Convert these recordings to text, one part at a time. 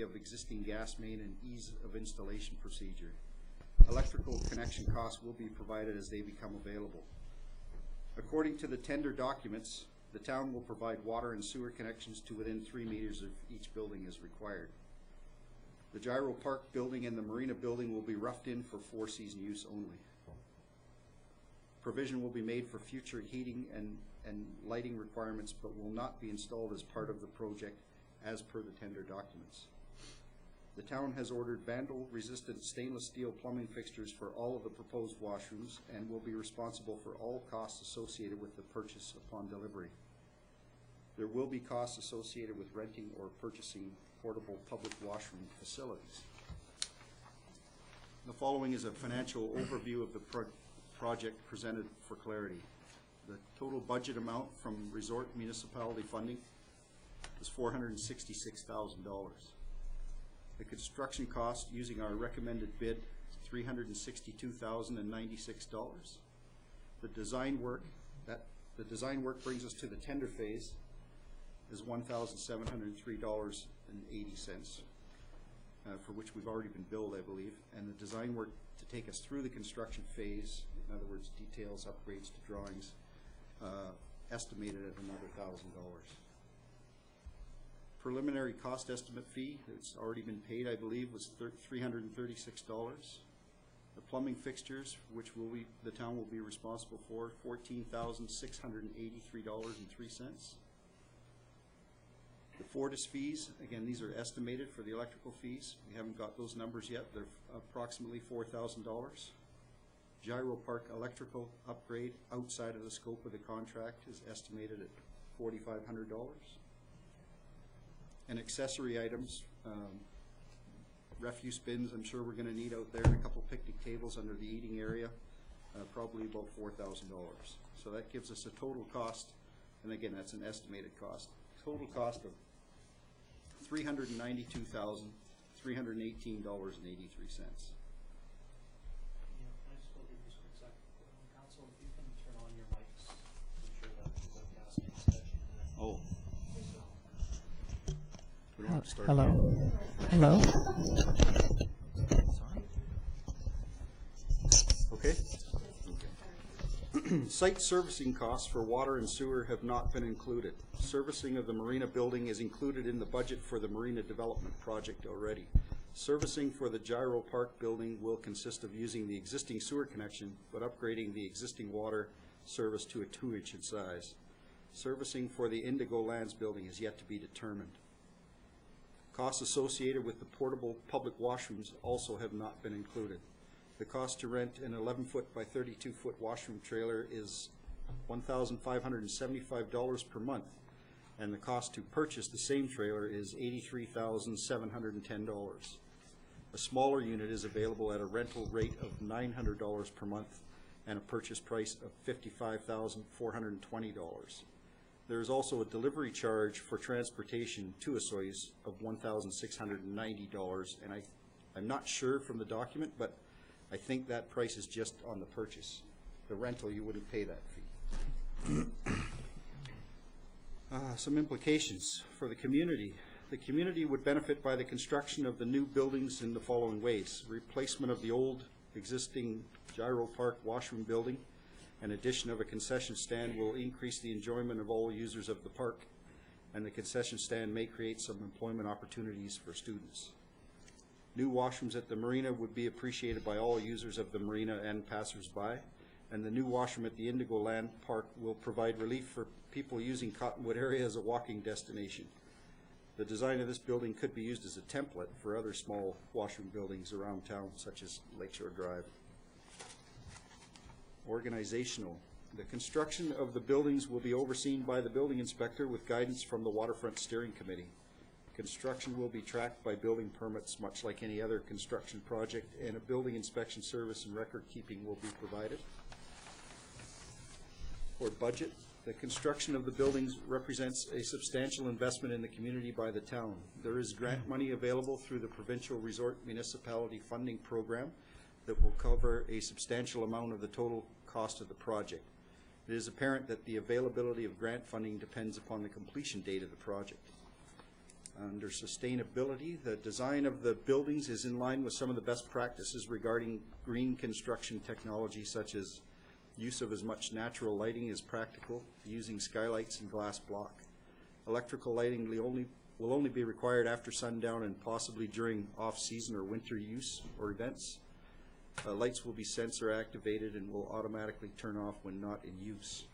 of existing gas main and ease of installation procedure. Electrical connection costs will be provided as they become available. According to the tender documents, the town will provide water and sewer connections to within 3 meters of each building as required. The Gyro Park building and the Marina building will be roughed in for 4-season use only. Provision will be made for future heating and lighting requirements, but will not be installed as part of the project as per the tender documents. The town has ordered vandal-resistant stainless steel plumbing fixtures for all of the proposed washrooms and will be responsible for all costs associated with the purchase upon delivery. There will be costs associated with renting or purchasing portable public washroom facilities. The following is a financial overview of the project presented for clarity. The total budget amount from resort municipality funding is $466,000. The construction cost using our recommended bid is $362,096. The design work brings us to the tender phase is $1,703.80, for which we've already been billed, I believe, and the design work to take us through the construction phase, in other words, details, upgrades to drawings, estimated at another $1,000. Preliminary cost estimate fee that's already been paid, I believe, was $336. The plumbing fixtures, which the town will be responsible for, $14,683.03. The Fortis fees, again, these are estimated for the electrical fees. We haven't got those numbers yet. They're approximately $4,000. Gyro Park electrical upgrade outside of the scope of the contract is estimated at $4,500. And accessory items, refuse bins, I'm sure we're going to need out there, and a couple picnic tables under the eating area, probably about $4,000. So that gives us a total cost, and again, that's an estimated cost, total cost of $392,318.83. Oh. Hello. Hello. Okay. Site servicing costs for water and sewer have not been included. Servicing of the Marina building is included in the budget for the Marina development project already. Servicing for the Gyro Park building will consist of using the existing sewer connection, but upgrading the existing water service to a 2-inch in size. Servicing for the Indigo Lands building is yet to be determined. Costs associated with the portable public washrooms also have not been included. The cost to rent an 11-foot by 32-foot washroom trailer is $1,575 per month, and the cost to purchase the same trailer is $83,710. A smaller unit is available at a rental rate of $900 per month and a purchase price of $55,420. There is also a delivery charge for transportation to Osoyoos of $1,690, and I'm not sure from the document, but I think that price is just on the purchase. The rental, you wouldn't pay that fee. Some implications for the community. The community would benefit by the construction of the new buildings in the following ways: replacement of the old existing Gyro Park washroom building. An addition of a concession stand will increase the enjoyment of all users of the park, and the concession stand may create some employment opportunities for students. New washrooms at the Marina would be appreciated by all users of the Marina and passers-by, and the new washroom at the Indigo Land Park will provide relief for people using Cottonwood area as a walking destination. The design of this building could be used as a template for other small washroom buildings around town, such as Lakeshore Drive. Organizational. The construction of the buildings will be overseen by the building inspector with guidance from the Waterfront Steering Committee. Construction will be tracked by building permits, much like any other construction project, and a building inspection service and record keeping will be provided. For budget, the construction of the buildings represents a substantial investment in the community by the town. There is grant money available through the Provincial Resort Municipality Funding Program that will cover a substantial amount of the total cost of the project. It is apparent that the availability of grant funding depends upon the completion date of the project. Under sustainability, the design of the buildings is in line with some of the best practices regarding green construction technology, such as use of as much natural lighting as practical, using skylights and glass block. Electrical lighting will only be required after sundown and possibly during off-season or winter use or events. Lights will be sensor activated and will automatically turn off when not in use.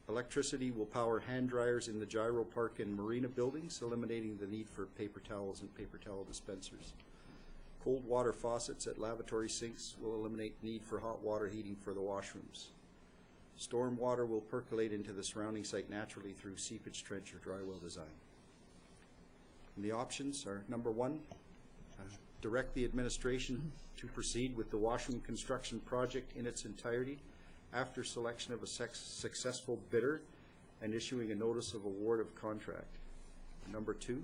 Electricity will power hand dryers in the Gyro Park and Marina buildings, eliminating the need for paper towels and paper towel dispensers. Cold water faucets at lavatory sinks will eliminate need for hot water heating for the washrooms. Storm water will percolate into the surrounding site naturally through seepage trench or dry well design. And the options are, number one, direct the administration to proceed with the washroom construction project in its entirety after selection of a successful bidder and issuing a notice of award of contract. Number two,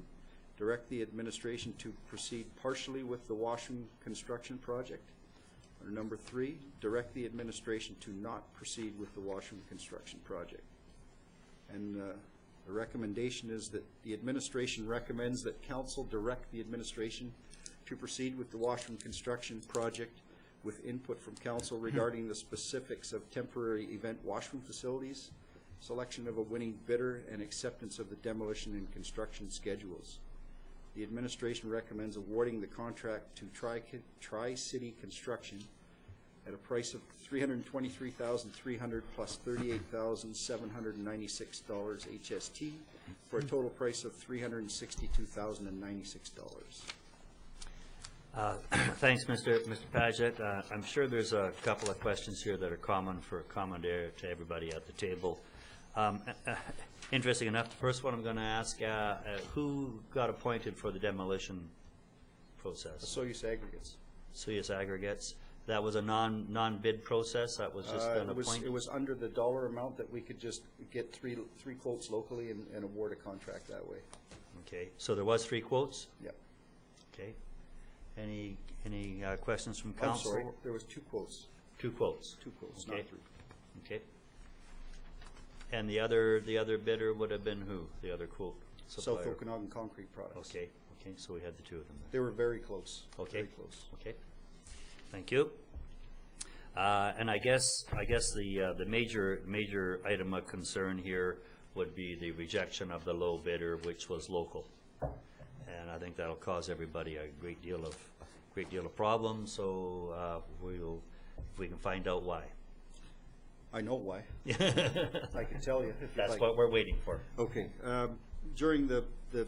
direct the administration to proceed partially with the washroom construction project. Or number three, direct the administration to not proceed with the washroom construction project. And the recommendation is that the administration recommends that council direct the administration to proceed with the washroom construction project with input from council regarding the specifics of temporary event washroom facilities, selection of a winning bidder, and acceptance of the demolition and construction schedules. The administration recommends awarding the contract to Tri-City Construction at a price of $323,300 plus $38,796 HST for a total price of $362,096. Thanks, Mr. Paget. I'm sure there's a couple of questions here that are common to everybody at the table. Interesting enough, the first one I'm going to ask, who got appointed for the demolition process? Soyuz Aggregates. Soyuz Aggregates. That was a non-bid process? That was just an appointment? It was under the dollar amount that we could just get three quotes locally and award a contract that way. Okay, so there was 3 quotes? Yep. Okay. Any questions from council? I'm sorry, there was 2 quotes. 2 quotes. 2 quotes, Okay. not 3. Okay. And the other bidder would have been who? The other quote supplier? South Okanagan Concrete Products. Okay. Okay. So we had the 2 of them there. They were very close. Okay. Very close. Okay. Thank you. And I guess the major item of concern here would be the rejection of the low bidder, which was local. And I think that'll cause everybody a great deal of problems. So we can find out why. I know why. I can tell you. That's what we're waiting for. Okay. During the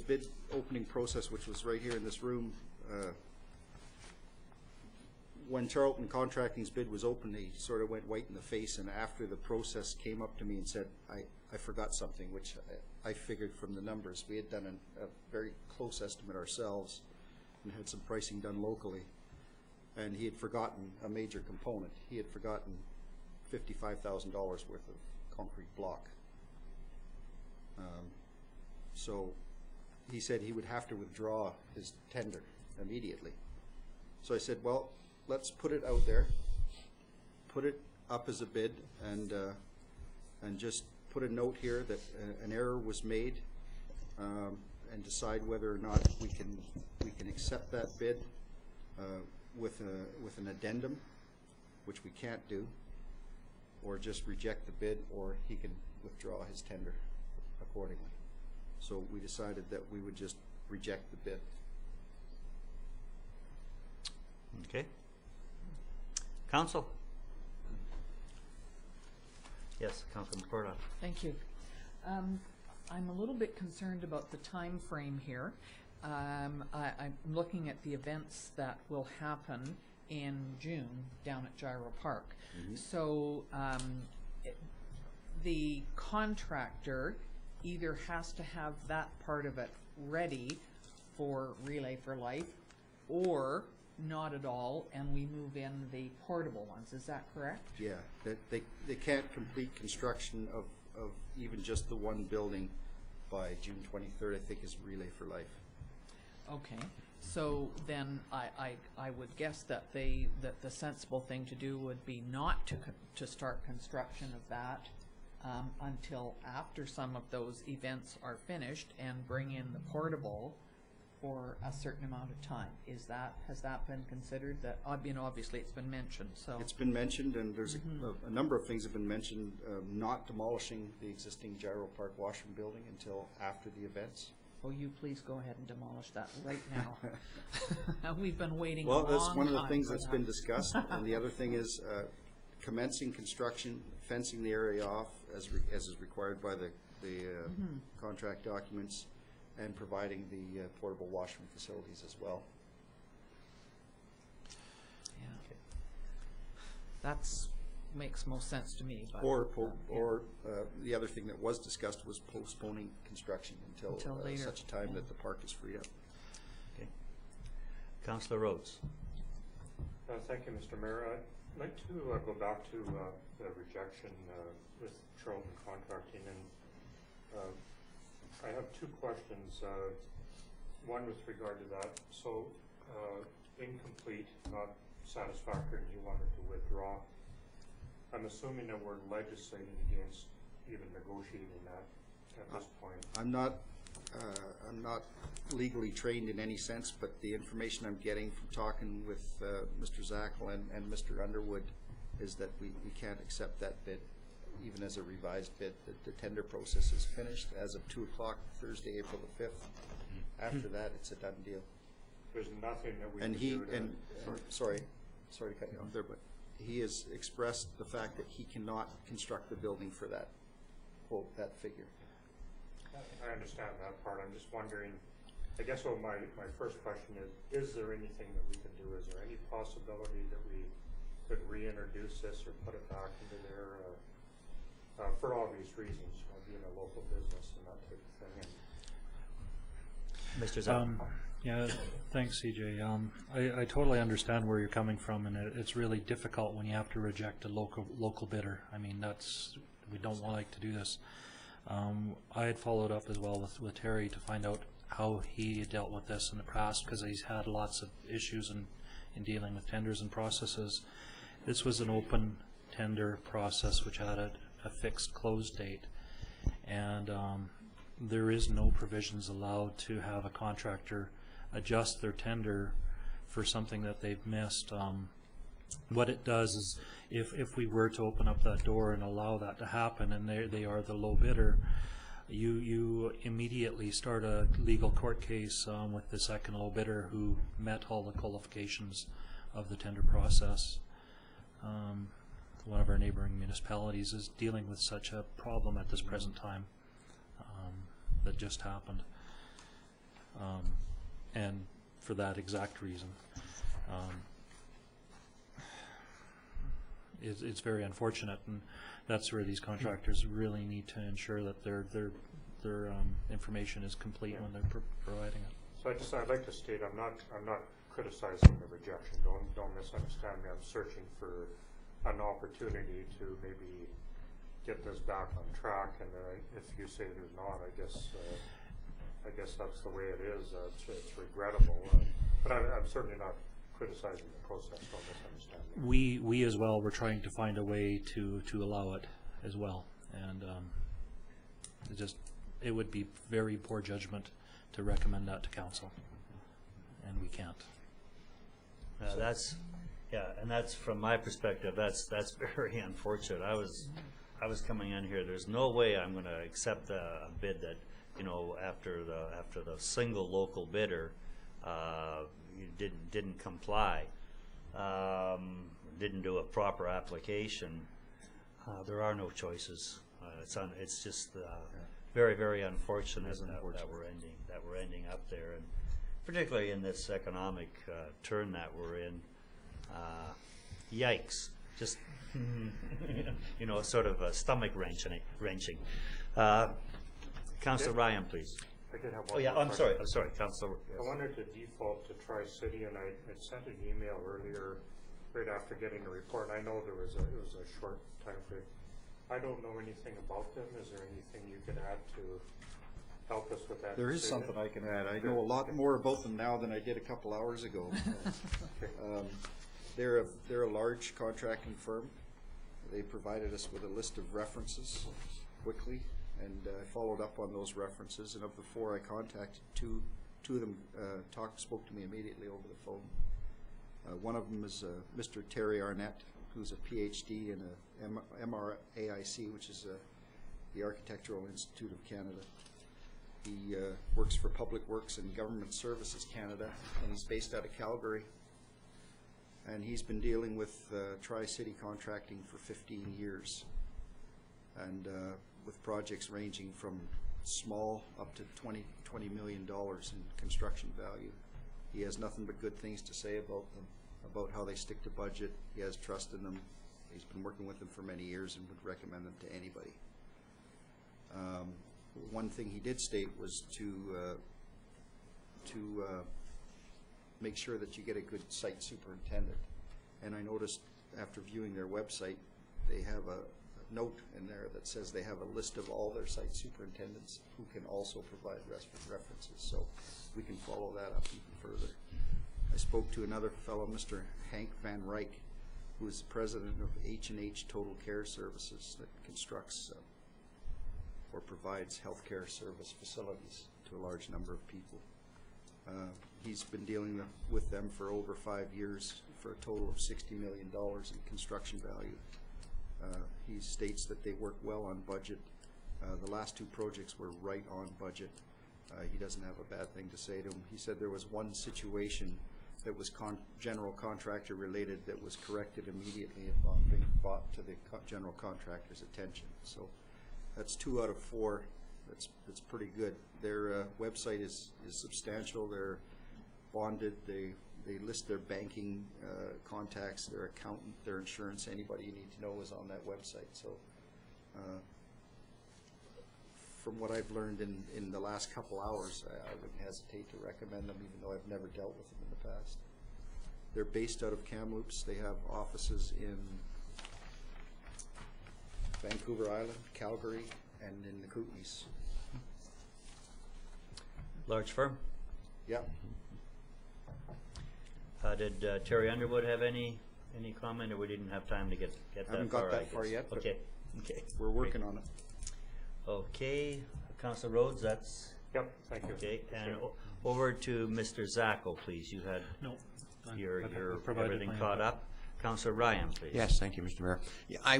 bid opening process, which was right here in this room, when Charlton Contracting's bid was open, he sort of went white in the face, and after the process came up to me and said, I forgot something, which I figured from the numbers. We had done a very close estimate ourselves and had some pricing done locally, and he had forgotten a major component. He had forgotten $55,000 worth of concrete block. So he said he would have to withdraw his tender immediately. So I said, well, let's put it out there, put it up as a bid, and just put a note here that an error was made, and decide whether or not we can accept that bid with an addendum, which we can't do, or just reject the bid, or he can withdraw his tender accordingly. So we decided that we would just reject the bid. Okay. Council? Yes, Councilman Porta. Thank you. I'm a little bit concerned about the time frame here. I'm looking at the events that will happen in June down at Gyro Park. Mm-hmm. So the contractor either has to have that part of it ready for Relay for Life, or not at all, and we move in the portable ones. Is that correct? Yeah, they can't complete construction of even just the one building by June 23rd, I think, is Relay for Life. Okay, so then I would guess that the sensible thing to do would be not to start construction of that until after some of those events are finished, and bring in the portable for a certain amount of time. Has that been considered? That, obviously it's been mentioned, so. It's been mentioned, and there's a number of things have been mentioned, not demolishing the existing Gyro Park Washroom building until after the events. Oh, you please go ahead and demolish that right now. We've been waiting a Well, long that's one of the time things for that's that. been discussed, and the other thing is commencing construction, fencing the area off as is required by the contract documents, and providing the portable washroom facilities as well. Yeah. That's, makes most sense to me, but. Or the other thing that was discussed was postponing construction until later, such a time that the park is freed up. Okay. Councillor Rhodes. Thank you, Mr. Mayor. I'd like to go back to the rejection with Charlton Contracting, and I have two questions. One with regard to that. So incomplete, not satisfactory, and you wanted to withdraw. I'm assuming that we're legislating against even negotiating that at this point. I'm not legally trained in any sense, but the information I'm getting from talking with Mr. Zackel and Mr. Underwood is that we can't accept that bid, even as a revised bid. The tender process is finished as of 2 o'clock Thursday, April the 5th. After that, it's a done deal. There's nothing that we And can he, do to... sorry to cut you off there, but he has expressed the fact that he cannot construct the building for that quote, that figure. I understand that part. I'm just wondering, I guess what my first question is there anything that we can do? Is there any possibility that we could reintroduce this or put it back into their, for obvious reasons, being a local business and that type of thing? Mr. Zackel. Yeah, thanks, CJ. I totally understand where you're coming from, and it's really difficult when you have to reject a local bidder. I mean, we don't like to do this. I had followed up as well with Terry to find out how he dealt with this in the past, because he's had lots of issues in dealing with tenders and processes. This was an open tender process which had a fixed close date, and there is no provisions allowed to have a contractor adjust their tender for something that they've missed. What it does is, if we were to open up that door and allow that to happen, and they are the low bidder, you immediately start a legal court case with the second low bidder who met all the qualifications of the tender process. One of our neighboring municipalities is dealing with such a problem at this present time that just happened, and for that exact reason. It's very unfortunate, and that's where these contractors really need to ensure that their information is complete when they're providing it. So I'd like to state I'm not criticizing the rejection. Don't misunderstand me. I'm searching for an opportunity to maybe get this back on track. And if you say there's not, I guess that's the way it is. It's regrettable, but I'm certainly not criticizing the process. Don't misunderstand me. We as well were trying to find a way to allow it as well, and it would be very poor judgment to recommend that to council, and we can't. And that's from my perspective. That's very unfortunate. I was coming in here. There's no way I'm going to accept a bid that, after the single local bidder didn't comply, didn't do a proper application. There are no choices. It's just very, very unfortunate that we're ending up there, and particularly in this economic turn that we're in. Yikes! Just sort of stomach wrenching. Councillor Ryan, please. I did have one Oh yeah, more I'm question. sorry, Councillor. I wanted to default to Tri-City, and I sent an email earlier, right after getting the report. And I know it was a short time frame. I don't know anything about them. Is there anything you could add to help us with that? There is decision? something I can add. I know a lot more about them now than I did a couple hours ago. They're a large contracting firm. They provided us with a list of references quickly, and I followed up on those references. And of the 4 I contacted, two two of them spoke to me immediately over the phone. One of them is Mr. Terry Arnett, who's a PhD in a MRAIC, which is the Architectural Institute of Canada. He works for Public Works and Government Services Canada, and he's based out of Calgary. And he's been dealing with Tri-City contracting for 15 years, and with projects ranging from small up to $20 million in construction value. He has nothing but good things to say about them, about how they stick to budget. He has trust in them. He's been working with them for many years and would recommend them to anybody. One thing he did state was to make sure that you get a good site superintendent. And I noticed after viewing their website, they have a note in there that says they have a list of all their site superintendents who can also provide references. So we can follow that up even further. I spoke to another fellow, Mr. Hank Van Ryk, who is the president of H&H Total Care Services, that constructs or provides healthcare service facilities to a large number of people. He's been dealing with them for over 5 years for a total of $60 million in construction value. He states that they work well on budget. The last 2 projects were right on budget. He doesn't have a bad thing to say to him. He said there was one situation that was general contractor related that was corrected immediately upon being brought to the general contractor's attention. So that's 2 out of 4. That's pretty good. Their website is substantial. They're bonded. They list their banking contacts, their accountant, their insurance. Anybody you need to know is on that website. So from what I've learned in the last couple hours, I wouldn't hesitate to recommend them, even though I've never dealt with them in the past. They're based out of Kamloops. They have offices in Vancouver Island, Calgary, and in the Kootenays. Large firm? Yeah. Did Terry Underwood have any comment, or we didn't have time to get that far? I haven't got that I far guess? yet, but Okay. we're working on it. Okay, Councilor Rhodes, that's Yep, thank you. okay. Mr. And Chairman. over to Mr. Zacco, please. You had No. your I've provided everything my caught input. up. Councilor Ryan, please. Yes, thank you, Mr. Mayor. Yeah, I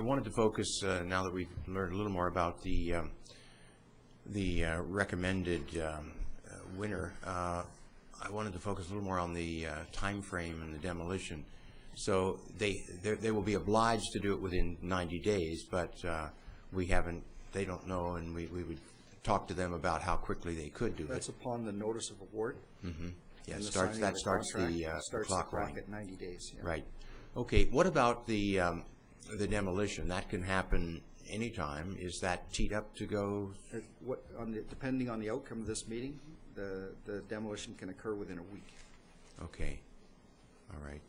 wanted to focus, now that we've learned a little more about the recommended winner, I wanted to focus a little more on the time frame and the demolition. So they will be obliged to do it within 90 days, but they don't know, and we would talk to them about how quickly they could do That's it. upon the notice of award. Mm-hmm. Yeah, and the starts signing of the contract. Starts the clock clock running. at 90 days. Yeah. Right. Okay, what about the demolition? That can happen anytime. Is that teed up to go? Depending on the outcome of this meeting, the demolition can occur within a week. Okay. All right.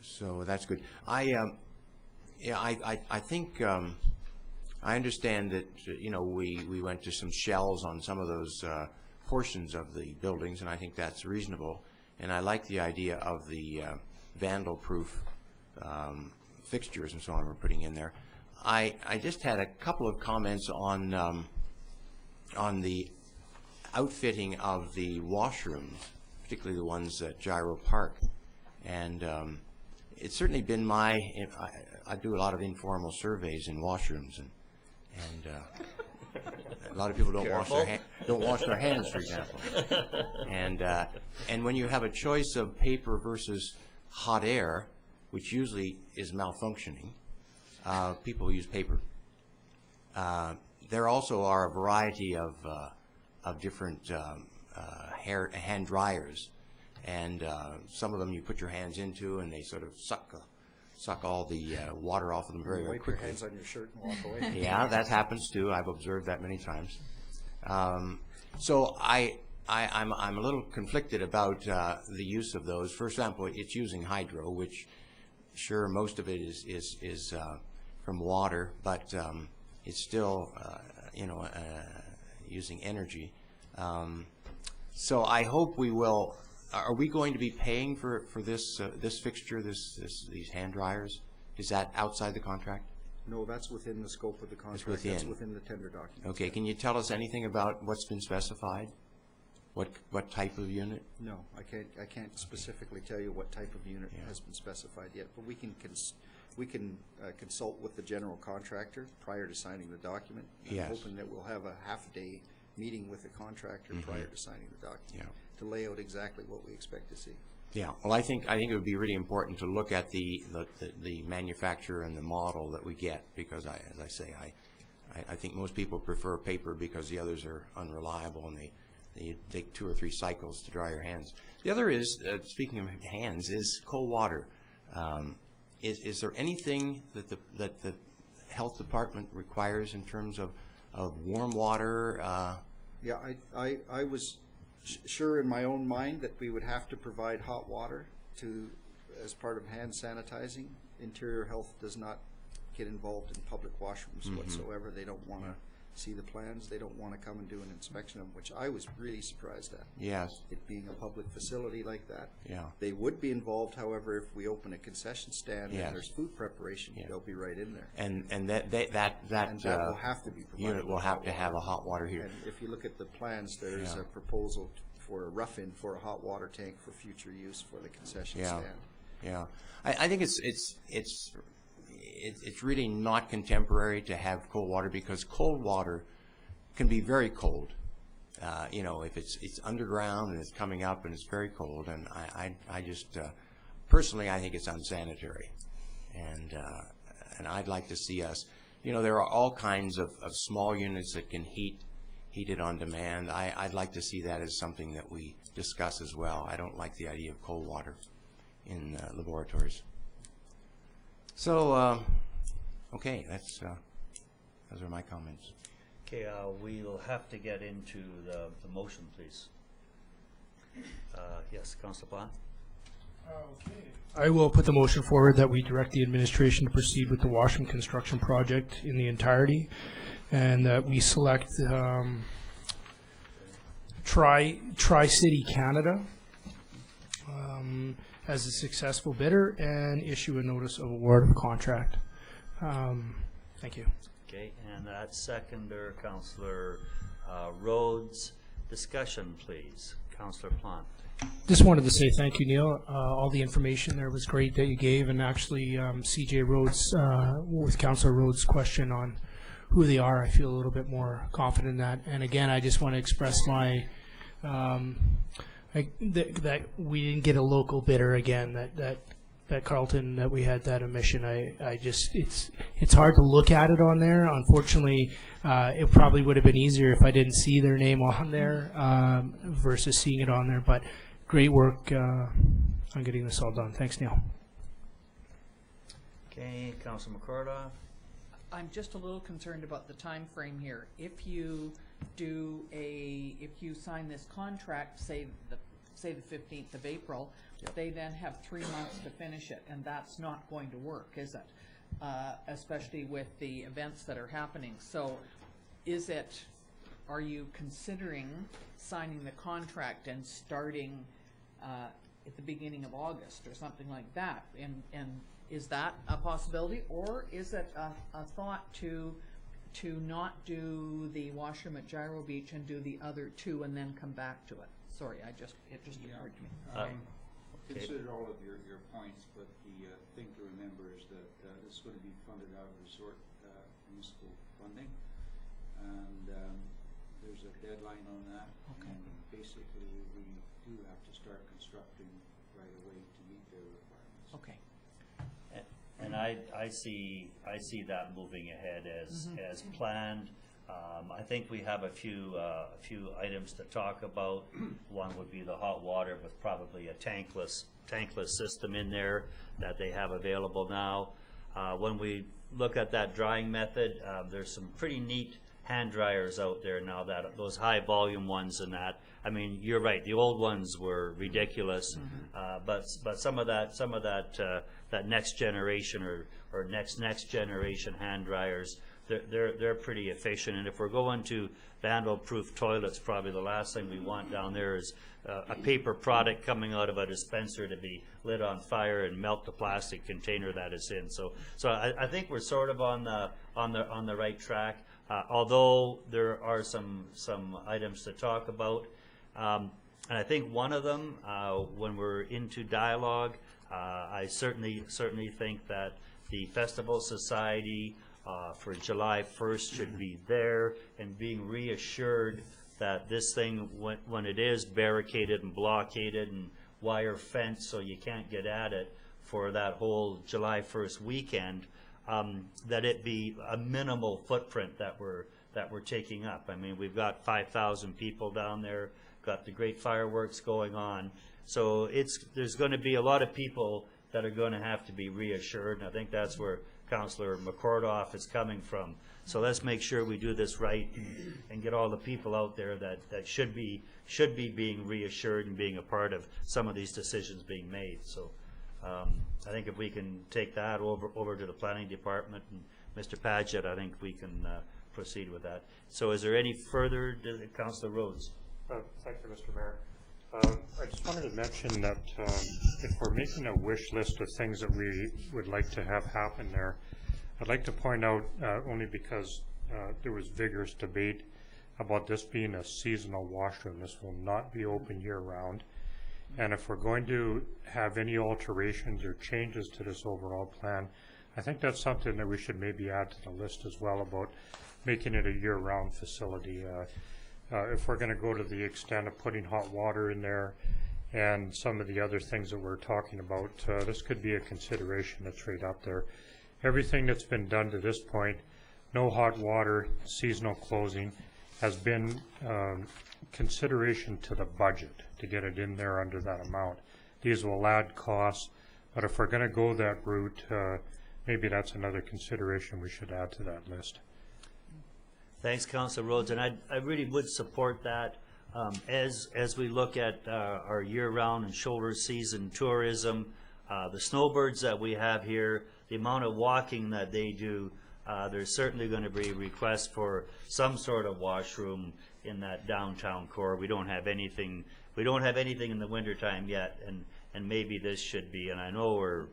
So that's good. I think I understand that we went to some shells on some of those portions of the buildings, and I think that's reasonable. And I like the idea of the vandal-proof fixtures and so on we're putting in there. I just had a couple of comments on the outfitting of the washrooms, particularly the ones at Gyro Park. And it's certainly been I do a lot of informal surveys in washrooms, and a lot of people don't wash their hands, for example. And when you have a choice of paper versus hot air, which usually is malfunctioning, people use paper. There also are a variety of different hand dryers, and some of them you put your hands into, and they sort of suck all the water off of them very, very Wipe your quickly. hands on your shirt and walk away. Yeah, that happens too. I've observed that many times. So I'm a little conflicted about the use of those. For example, it's using hydro, which sure most of it is from water, but it's still using energy. So I hope we will. Are we going to be paying for this fixture, these hand dryers? Is that outside the contract? No, that's within the scope of the contract. within. That's within the tender document. Okay, can you tell us anything about what's been specified? What type of unit? No, I can't specifically tell you what type of unit Yeah. has been specified yet, but we can consult with the general contractor prior to signing the document. Yes. I'm hoping that we'll have a half-day meeting with the contractor prior to signing the document. Yeah. To lay out exactly what we expect to see. Yeah, well, I think it would be really important to look at the manufacturer and the model that we get, because as I say, I think most people prefer paper because the others are unreliable and they take 2 or 3 cycles to dry your hands. The other is, speaking of hands, is cold water. Is there anything that the health department requires in terms of warm water? Yeah, I was sure in my own mind that we would have to provide hot water as part of hand sanitizing. Interior Health does not get involved in public washrooms whatsoever. They don't want to see the plans. They don't want to come and do an inspection of them, which I was really surprised at. Yes. It being a public facility like that. Yeah. They would be involved, however, if we open a concession stand Yes. and there's food preparation, Yeah. they'll be right in there. And And that will have to be provided. unit will with have hot to have a water. hot water heater. And if you look at the plans, there's Yeah. a proposal for a rough-in for a hot water tank for future use for the concession Yeah. stand. Yeah, I think it's really not contemporary to have cold water, because cold water can be very cold. You know, if it's underground and it's coming up and it's very cold, and I just personally I think it's unsanitary, and I'd like to see us. You know, there are all kinds of small units that can heat it on demand. I'd like to see that as something that we discuss as well. I don't like the idea of cold water in laboratories. So, okay, those are my comments. Okay, we'll have to get into the motion, please. Yes, Councilor Plant? I will put the motion forward that we direct the administration to proceed with the Washroom construction project in the entirety, and that we select Tri-City Canada as a successful bidder and issue a notice of award of contract. Thank you. Okay, and that seconder, Councilor Rhodes. Discussion, please. Councilor Plant. Just wanted to say thank you, Neil. All the information there was great that you gave, and actually CJ Rhodes, with Councilor Rhodes' question on who they are, I feel a little bit more confident in that. And again, I just want to express my, that we didn't get a local bidder again, that Carlton, that we had that omission. I just, it's hard to look at it on there. Unfortunately, it probably would have been easier if I didn't see their name on there versus seeing it on there. But great work on getting this all done. Thanks, Neil. Okay, Councilor McCordoff. I'm just a little concerned about the time frame here. If you sign this contract, say the 15th of April, they then have 3 months to finish it, and that's not going to work, is it? Especially with the events that are happening. So are you considering signing the contract and starting at the beginning of August or something like that? And is that a possibility, or is it a thought to not do the washroom at Gyro Beach and do the other 2 and then come back to it? Sorry, it just occurred to me. Considered all of your points, but the thing to remember is that this is going to be funded out of resort municipal funding, and there's a deadline on that. Okay. And basically, we do have to start constructing right away to meet their requirements. Okay. And I see that moving ahead as planned. I think we have a few items to talk about. One would be the hot water, with probably a tankless system in there that they have available now. When we look at that drying method, there's some pretty neat hand dryers out there now, that those high volume ones and that. I mean, you're right, the old ones were ridiculous, but some of that next generation or next generation hand dryers, they're pretty efficient. And if we're going to vandal-proof toilets, probably the last thing we want down there is a paper product coming out of a dispenser to be lit on fire and melt the plastic container that it's in. So I think we're sort of on the right track. Although there are some items to talk about, and I think one of them, when we're into dialogue, I certainly think that the Festival Society for July 1st should be there and being reassured that this thing, when it is barricaded and blockaded and wire fenced so you can't get at it for that whole July 1st weekend, that it be a minimal footprint that we're taking up. I mean, we've got 5,000 people down there, got the great fireworks going on. So there's going to be a lot of people that are going to have to be reassured, and I think that's where Councillor McCordoff is coming from. So let's make sure we do this right and get all the people out there that should be being reassured and being a part of some of these decisions being made. So I think if we can take that over to the planning department and Mr. Padgett, I think we can proceed with that. So is there any further, Councillor Rhodes? Thank you, Mr. Mayor. I just wanted to mention that if we're making a wish list of things that we would like to have happen there, I'd like to point out, only because there was vigorous debate about this being a seasonal washroom. This will not be open year-round. And if we're going to have any alterations or changes to this overall plan, I think that's something that we should maybe add to the list as well, about making it a year-round facility. If we're going to go to the extent of putting hot water in there and some of the other things that we're talking about, this could be a consideration that's right up there. Everything that's been done to this point, no hot water, seasonal closing, has been consideration to the budget to get it in there under that amount. These will add costs, but if we're going to go that route, maybe that's another consideration we should add to that list. Thanks, Councillor Rhodes, and I really would support that. As we look at our year-round and shoulder season tourism, the snowbirds that we have here, the amount of walking that they do, there's certainly going to be requests for some sort of washroom in that downtown core. We don't have anything in the wintertime yet, and maybe this should be. And I know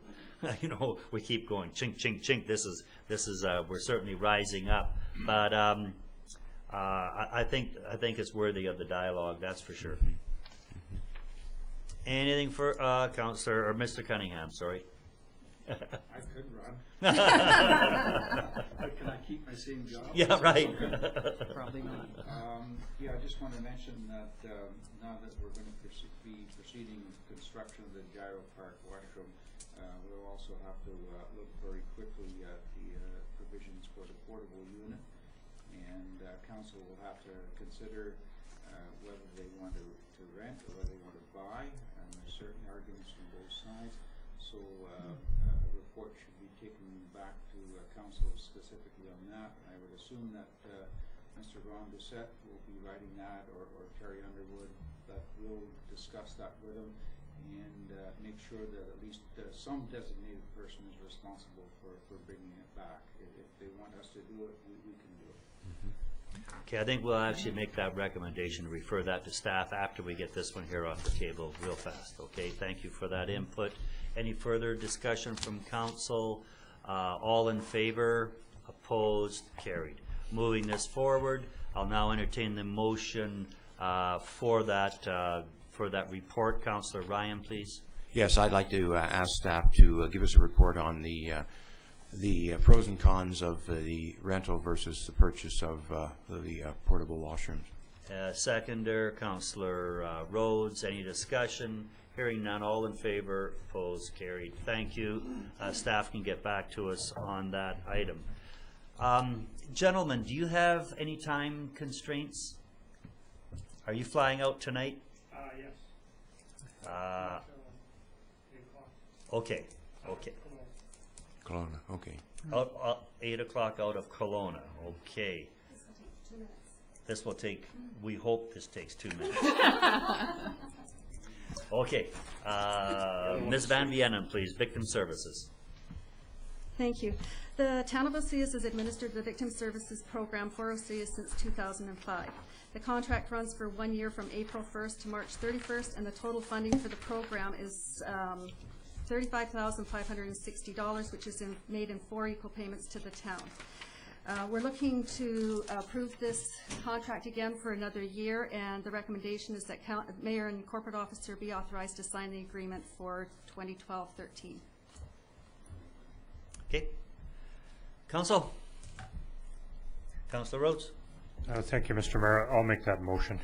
we keep going chink chink chink. This is we're certainly rising up, but I think it's worthy of the dialogue. That's for sure. Anything for Councillor or Mr. Cunningham? Sorry. I could run. But can I keep my same job? Yeah, right. Probably not. Yeah, I just want to mention that now that we're going to be proceeding with construction of the Gyro Park washroom, we'll also have to look very quickly at the provisions for the portable unit, and council will have to consider whether they want to rent or whether they want to buy, and there's certain arguments from both sides. So a report should be taken back to council specifically on that. I would assume that Mr. Ron Doucette will be writing that, or Terry Underwood, that will discuss that with him and make sure that at least some designated person is responsible for bringing it back. If they want us to do it, we can do it. Okay, I think we'll actually make that recommendation to refer that to staff after we get this one here off the table real fast. Okay, thank you for that input. Any further discussion from council? All in favor? Opposed? Carried. Moving this forward, I'll now entertain the motion for that report. Councillor Ryan, please. Yes, I'd like to ask staff to give us a report on the pros and cons of the rental versus the purchase of the portable washrooms. Seconder, Councillor Rhodes. Any discussion? Hearing none, all in favor, opposed, carried. Thank you. Staff can get back to us on that item. Gentlemen, do you have any time constraints? Are you flying out tonight? Yes. Okay. Kelowna, okay. 8 o'clock out of Kelowna. Okay. 2 minutes. This will take, we hope this takes 2 minutes. Okay, Ms. Van Vienen, please, Victim Services. Thank you. The Town of Osias has administered the Victim Services Program for Osias since 2005. The contract runs for 1 year from April 1st to March 31st, and the total funding for the program is $35,560, which is made in 4 equal payments to the town. We're looking to approve this contract again for another year, and the recommendation is that Mayor and Corporate Officer be authorized to sign the agreement for 2012-13. Okay. Council? Councilor Rhodes? Thank you, Mr. Mayor. I'll make that motion.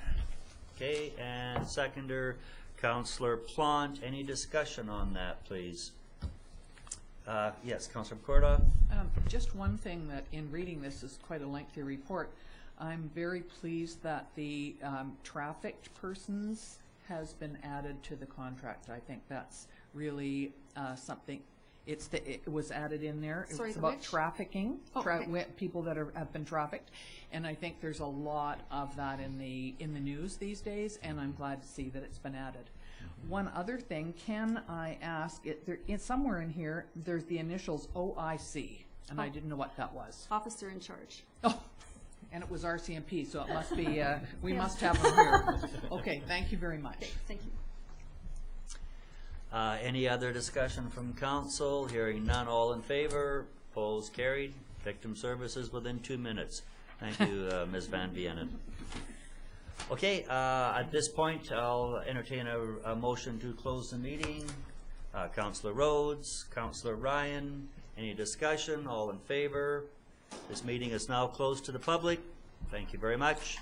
Okay, and seconder, Councilor Plant. Any discussion on that, please? Yes, Councilor Corda? Just one thing that in reading this is quite a lengthy report. I'm very pleased that the trafficked persons has been added to the contract. I think that's really something. It was added in there. Sorry, It's about which? trafficking, Oh, okay. people that have been trafficked, and I think there's a lot of that in the news these days, and I'm glad to see that it's been added. One other thing, can I ask? It's somewhere in here. There's the initials OIC, and I didn't know what that was. Officer in charge. Oh, and it was RCMP, so it must be. We must have them here. Okay, thank you very much. Okay, thank you. Any other discussion from council? Hearing none, all in favor? Opposed, carried. Victim Services within 2 minutes. Thank you, Ms. Van Vienen. Okay, at this point, I'll entertain a motion to close the meeting. Councilor Rhodes, Councilor Ryan, any discussion? All in favor? This meeting is now closed to the public. Thank you very much.